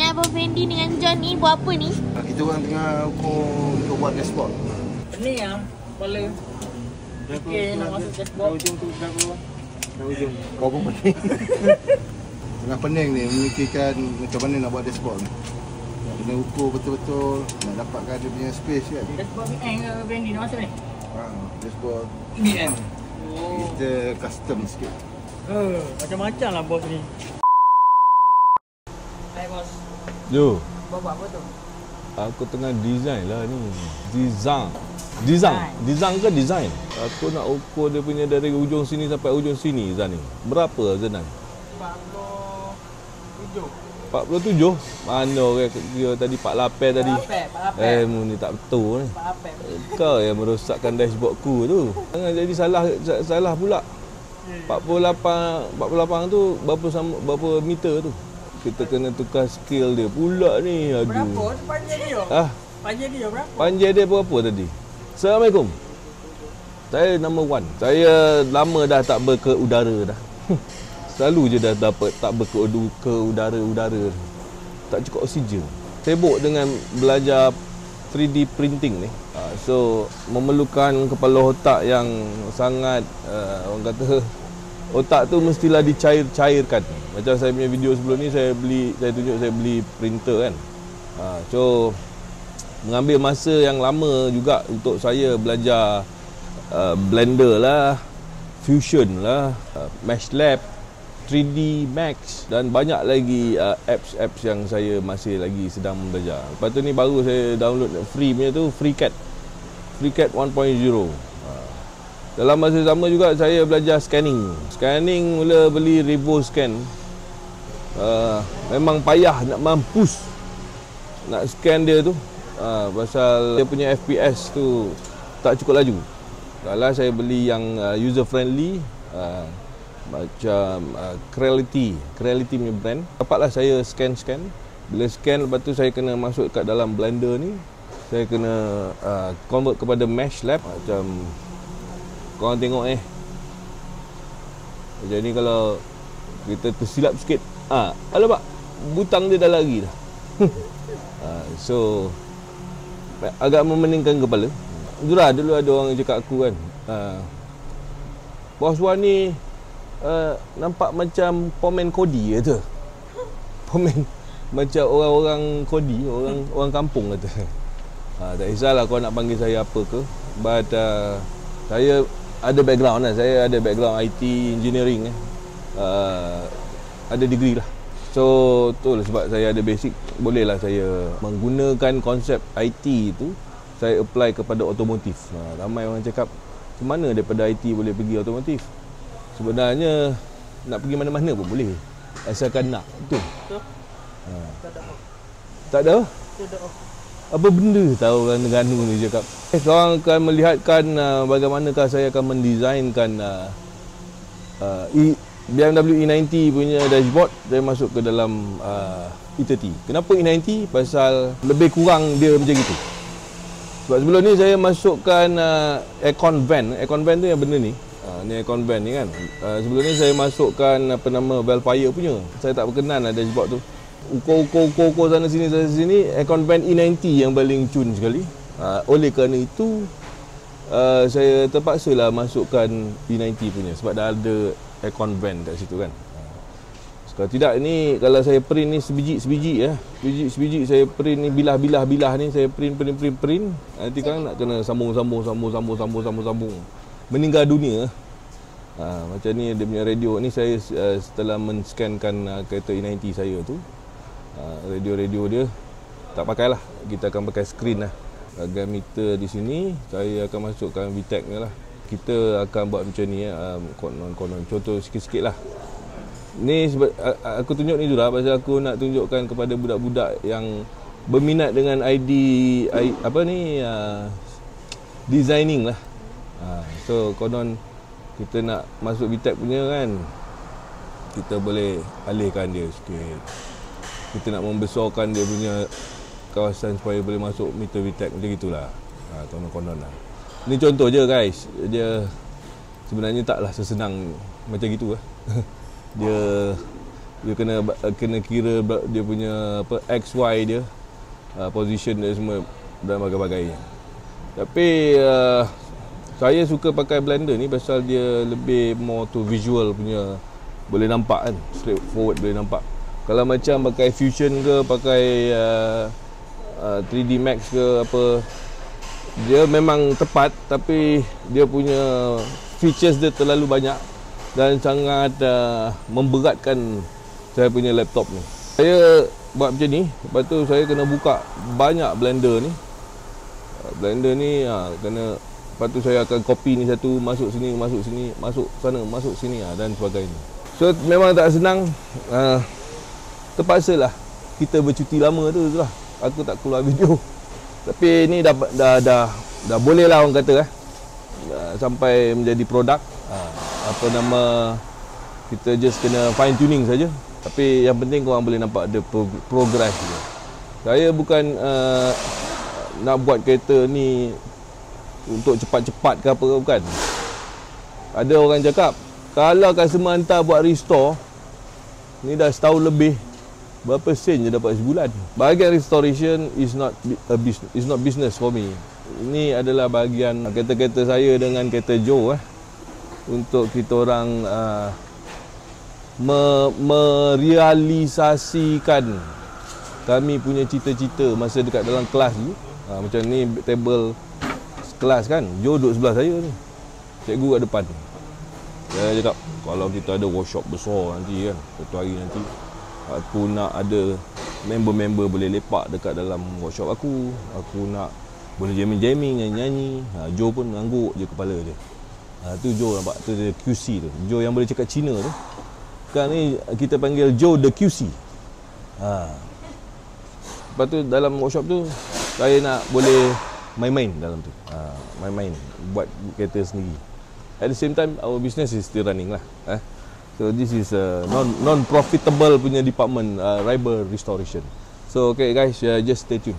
Abang Fendi dengan John ni buat apa ni? Kita orang tengah ukur untuk buat dashboard. Pening lah kepala. Fikir nak masuk dashboard. Ujung tu dah keluar. Dah ujung. Kau pun pening. Tengah pening ni memikirkan macam mana nak buat dashboard. Kena ukur betul-betul, nak dapatkan dia punya space kan. Dashboard BM ke Fendi nak masuk ni? Dashboard BM. Oh. Kita custom sikit. Macam-macam lah bos ni. Hai bos. Jo, Buat apa tu? aku tengah design lah ni. Design ke design? Aku nak ukur dia punya dari ujung sini sampai ujung sini Zan ni. Berapa Zanan? 47. Mana orang kira tadi 48 tadi. 48. Mu ni tak betul ni. 48. Kau yang merosakkan dashboardku tu. Jangan jadi salah pula. 48 tu berapa meter tu? Kita kena tukar scale dia pula ni. Aduh. Berapa panjang dia? Panjang dia berapa? Panjang dia berapa tadi? Assalamualaikum. Saya number 1. Saya lama dah tak berke udara dah. Selalu je dah dapat tak berke udara. Tak cukup oksigen. Sibuk dengan belajar 3D printing ni. So memerlukan kepala otak yang sangat orang kata otak tu mestilah dicairkan. Macam saya punya video sebelum ni saya tunjuk saya beli printer kan. So mengambil masa yang lama juga untuk saya belajar Blender lah, Fusion lah, MeshLab, 3D Max dan banyak lagi apps yang saya masih lagi sedang belajar. Lepas tu ni baru saya download free punya tu, FreeCAD 1.0. Dalam masa sama juga saya belajar scanning mula beli RevoScan. Memang payah nak mampus nak scan dia tu, pasal dia punya FPS tu tak cukup laju. Kalau saya beli yang user friendly macam Creality punya brand, dapatlah saya scan. Bila scan, lepas tu saya kena masuk kat dalam Blender ni, saya kena convert kepada MeshLab. Macam korang tengok macam ni, kalau kita tersilap sikit, alamak, butang dia dah lari dah. So agak memeningkan kepala. Dulu ada orang yang cakap aku kan, Bos Wan ni nampak macam pomen kodi kata. Pomen macam orang-orang kodi, orang kampung kata. Tak kisahlah kau nak panggil saya apa ke, but saya ada background lah. Saya ada background IT engineering, ada degree lah. So tu lah sebab saya ada basic, bolehlah saya menggunakan konsep IT tu saya apply kepada otomotif. Ramai orang cakap, ke mana daripada IT boleh pergi otomotif? Sebenarnya nak pergi mana-mana pun boleh, asalkan nak. Betul? Tak ada? Apa benda tahu orang Terengganu ni cakap. Korang akan melihatkan bagaimanakah saya akan mendesainkan BMW E90 punya dashboard. Saya masuk ke dalam E30. Kenapa E90? Pasal lebih kurang dia macam gitu. Sebab sebelum ni saya masukkan aircon van. Aircon van tu yang benda ni. Ni aircon van ni kan. Sebelum ni saya masukkan Velfire punya. Saya tak berkenan lah dashboard tu. Ukur sana sini. Aircon van E90 yang paling cun sekali. Oleh kerana itu saya terpaksalah masukkan E90 punya sebab dah ada aircon van kat situ kan. Kalau tidak ni, kalau saya print ni sebiji saya print ni, bilah ni saya print. Nanti kan nak kena sambung. Meninggal dunia. Macam ni dia punya radio ni, saya setelah men-scankan kereta E90 saya tu, radio dia tak pakailah, kita akan pakai skrin lah. Meter di sini saya akan masukkan VTEC ni lah. Kita akan buat macam ni konon contoh sikit-sikit lah. Ni sebab aku tunjuk ni juga pasal aku nak tunjukkan kepada budak-budak yang berminat dengan designing lah. So konon kita nak masuk VTEC punya kan, kita boleh alihkan dia sikit. Kita nak membesarkan dia punya kawasan supaya boleh masuk meter VTEC macam gitulah. Konon lah. Ni contoh je guys. Dia sebenarnya taklah sesenang macam gitu lah. Dia Dia kena kira dia punya apa XY dia, position dia semua dan bagai-bagainya. Tapi saya suka pakai blender ni pasal dia lebih more to visual punya, boleh nampak kan, straight forward boleh nampak. Kalau macam pakai Fusion ke, pakai 3D Max ke apa, dia memang tepat tapi dia punya features dia terlalu banyak dan sangat memberatkan saya punya laptop ni. Saya buat macam ni, lepas tu saya kena buka banyak blender ni. Blender ni kena, lepas tu saya akan copy ni satu, masuk sini, masuk sana, masuk sini dan sebagainya. So memang tak senang. Terpaksalah kita bercuti lama tu lah. Aku tak keluar video. Tapi ni dah boleh lah orang kata sampai menjadi produk. Apa nama, kita just kena fine tuning saja. Tapi yang penting korang boleh nampak ada progress dia. Saya bukan nak buat kereta ni untuk cepat-cepat ke apa, bukan. Ada orang cakap kalau customer hantar buat restore ni dah setahun lebih, berapa sen je dapat sebulan. Bahagian restoration is not business for me. Ini adalah bahagian kereta-kereta saya dengan kereta Joe untuk kita orang merealisasikan kami punya cita-cita masa dekat dalam kelas dulu. Macam ni table kelas kan, Joe duduk sebelah saya ni, cikgu kat depan. Dia cakap kalau kita ada workshop besar nanti kan, satu hari nanti, aku nak ada member-member boleh lepak dekat dalam workshop aku. Aku nak boleh jamming-jamming, nyanyi-nyanyi. Joe pun ngangguk je kepala dia. Tu Joe nampak, tu dia QC tu. Joe yang boleh cakap Cina tu. Sekarang ni kita panggil Joe the QC. Lepas tu dalam workshop tu saya nak boleh main-main dalam tu. Main-main, buat kereta sendiri. At the same time our business is still running lah. So this is a non-profitable punya department, Riber Restoration. So okay guys, just stay tuned.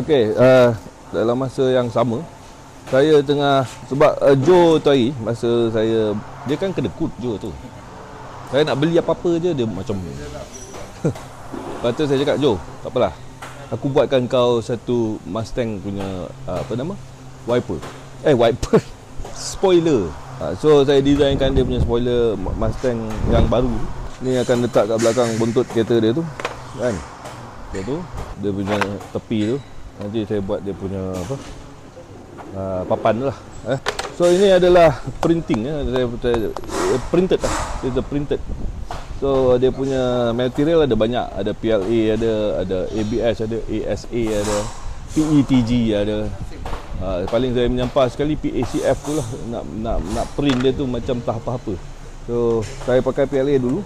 Okay, dalam masa yang sama saya tengah, sebab Joe tu hari, masa saya, dia kan kena kut Joe tu. Saya nak beli apa-apa je dia macam lepas tu saya cakap, Joe, tak apalah, aku buatkan kau satu Mustang punya apa nama, wiper spoiler. So saya designkan dia punya spoiler Mustang yang baru ni, akan letak kat belakang buntut kereta dia tu kan. Dia tu, dia punya tepi tu nanti saya buat dia punya apa, papan lah. So ini adalah printing saya printed lah. It's printed. So dia punya material ada banyak, ada PLA, ada ABS, ada ASA, ada PETG, ada paling saya menyampah sekali PACF tu lah. Nak print dia tu macam tak apa-apa. So saya pakai PLA dulu,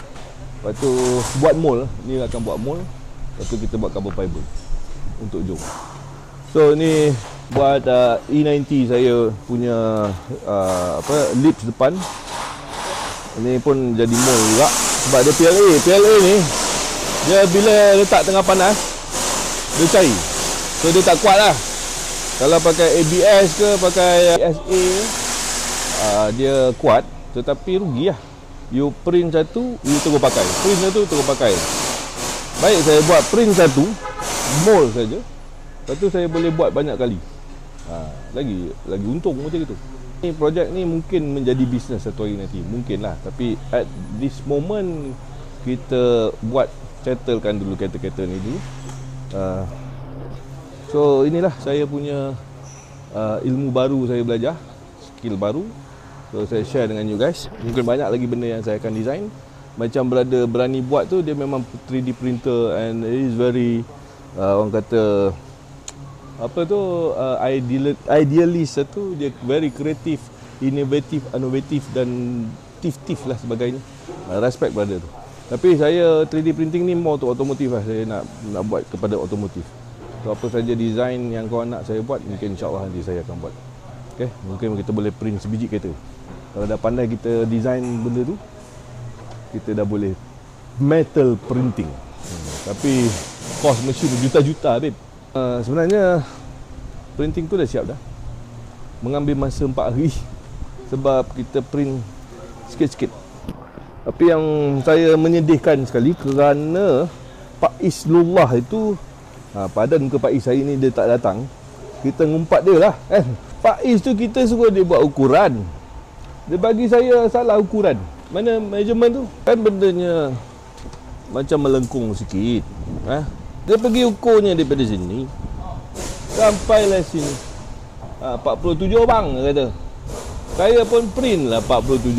lepas tu buat mold. Ni akan buat mold, lepas tu kita buat carbon fiber untuk Joe. So ni buat E90 saya punya lips depan. Ini pun jadi mold juga sebab dia PLA ni dia bila letak tengah panas dia cair. So dia tak kuat lah. Kalau pakai ABS ke pakai SA dia kuat, tetapi rugi lah. You print satu, you terus pakai, print satu terus pakai. Baik saya buat print satu mold saja, lepas tu saya boleh buat banyak kali. Lagi untung macam itu. Ni projek ni mungkin menjadi bisnes satu hari nanti, mungkin lah. Tapi at this moment kita buat settlekan dulu kereta-kereta ni dulu. So inilah saya punya ilmu baru saya belajar, skill baru. So saya share dengan you guys. Mungkin banyak lagi benda yang saya akan design. Macam berani buat tu, dia memang 3D printer and it is very orang kata apa tu, idealist tu, dia very kreatif, inovatif dan tif lah sebagainya. Respect pada tu. Tapi saya 3D printing ni more untuk otomotif lah. Saya nak buat kepada otomotif. So apa saja design yang kau nak saya buat, mungkin insyaAllah nanti saya akan buat. Okay, mungkin kita boleh print sebiji kereta. Kalau dah pandai kita design benda tu, kita dah boleh metal printing. Tapi kos mesin juta-juta, babe. Sebenarnya printing tu dah siap dah. Mengambil masa 4 hari sebab kita print sikit-sikit. Tapi yang saya menyedihkan sekali kerana Pak Islullah itu padan muka Pak Is hari ni dia tak datang. Kita ngumpat dia lah kan. Pak Is tu kita suruh dia buat ukuran. Dia bagi saya salah ukuran. Mana measurement tu? Kan bendanya macam melengkung sikit. Dia pergi ukurnya daripada sini sampailah sini 47 bang, dia kata. Saya pun print lah 47.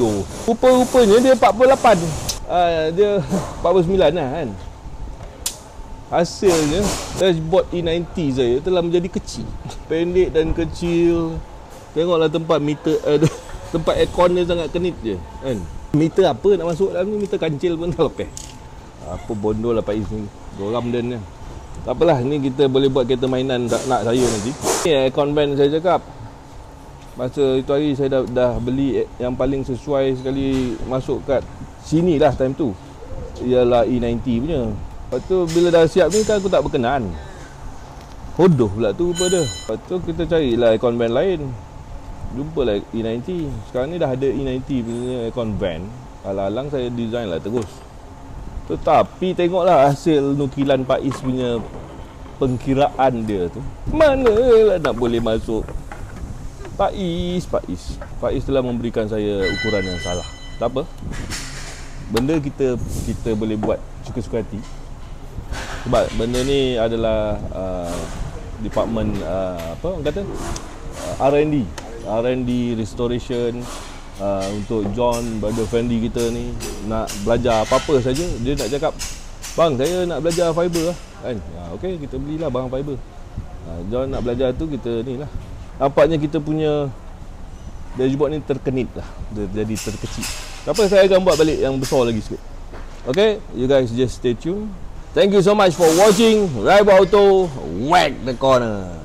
Rupa-rupanya dia 48. Dia 49 lah kan. Hasilnya dashboard E90 saya telah menjadi kecil. Pendek dan kecil. Tengoklah tempat meter tempat aircon dia sangat kenit je kan. Meter apa nak masuk dalam ni, meter kancil pun tak lepas. Apa bondol lah Pak Is ni. Goram dan ni. Tak apalah, ni kita boleh buat kereta mainan tak nak saya nanti. Ni aircon van saya cakap. Masa itu hari saya dah beli yang paling sesuai sekali masuk kat sini lah time tu. Ialah E90 punya. Lepas tu bila dah siap ni kan aku tak berkenan. Hodoh pula tu rupa dia. Lepas tu kita carilah aircon van lain. Jumpalah E90. Sekarang ni dah ada E90 punya aircon van. Alang-alang saya design lah terus. Tetapi tengoklah hasil nukilan Pak Is punya pengkiraan dia tu. Manalah nak boleh masuk. Pak Is telah memberikan saya ukuran yang salah. Tak apa. Benda kita boleh buat suka-suka hati. Sebab benda ni adalah department apa orang kata? R&D restoration untuk John, brother friendly kita ni nak belajar apa-apa saja. Dia nak cakap, "Bang, saya nak belajar fiber lah." Kan? Okey, kita belilah barang fiber. John nak belajar tu kita ni lah. Nampaknya kita punya dashboard ni terkenit lah. Dia jadi terkecil. Apa saya akan buat balik yang besar lagi sikit. Okay, you guys just stay tuned. Thank you so much for watching. Raiba Auto, whack the corner.